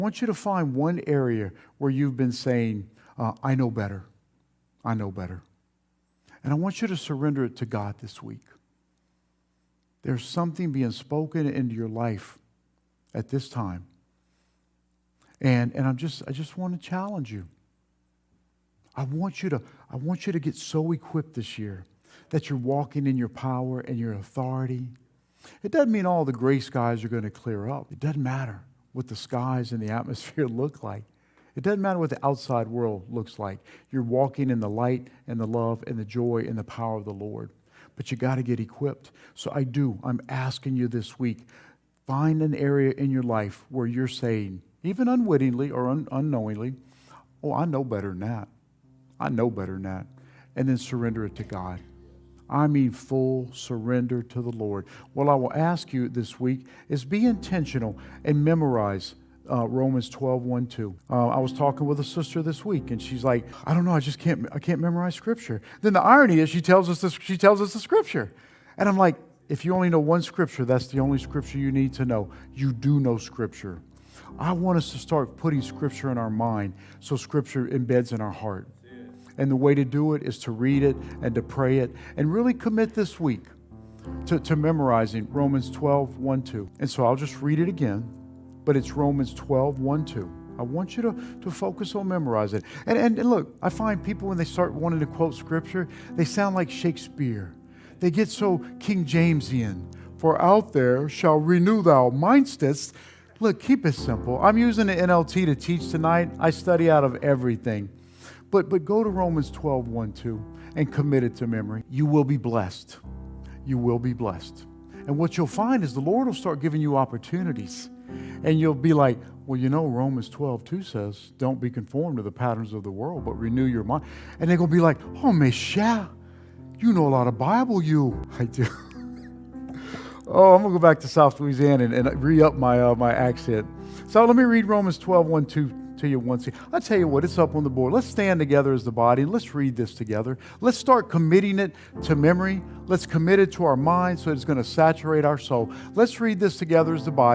I want you to find one area where you've been saying, I know better. I know better. And I want you to surrender it to God this week. There's something being spoken into your life at this time. And I just want to challenge you. I want you to get so equipped this year that you're walking in your power and your authority. It doesn't mean all the gray skies are going to clear up. It doesn't matter what the skies and the atmosphere look like. It doesn't matter what the outside world looks like. You're walking in the light and the love and the joy and the power of the Lord. But you got to get equipped. So I'm asking you this week, find an area in your life where you're saying, even unwittingly or unknowingly, oh, I know better than that. I know better than that. And then surrender it to God. I mean full surrender to the Lord. What I will ask you this week is be intentional and memorize Romans 12:1-2. I was talking with a sister this week, and she's like, I don't know, I can't memorize Scripture. Then the irony is she tells us the Scripture. And I'm like, if you only know one Scripture, that's the only Scripture you need to know. You do know Scripture. I want us to start putting Scripture in our mind so Scripture embeds in our heart. And the way to do it is to read it and to pray it and really commit this week to memorizing Romans 12:1-2. And so I'll just read it again, but it's Romans 12:1-2. I want you to focus on memorizing it. And look, I find people when they start wanting to quote Scripture, they sound like Shakespeare. They get so King Jamesian. For out there shall renew thou mindsteads. Look, keep it simple. I'm using the NLT to teach tonight. I study out of everything. But go to Romans 12:1-2 and commit it to memory. You will be blessed. You will be blessed. And what you'll find is the Lord will start giving you opportunities. And you'll be like, well, you know, Romans 12:2 says, don't be conformed to the patterns of the world, but renew your mind. And they're going to be like, oh, Michelle, you know a lot of Bible, you. I do. Oh, I'm going to go back to South Louisiana and re-up my accent. So let me read Romans 12:1-2 to you once again. I'll tell you what, it's up on the board. Let's stand together as the body and let's read this together. Let's start committing it to memory. Let's commit it to our mind so it's going to saturate our soul. Let's read this together as the body.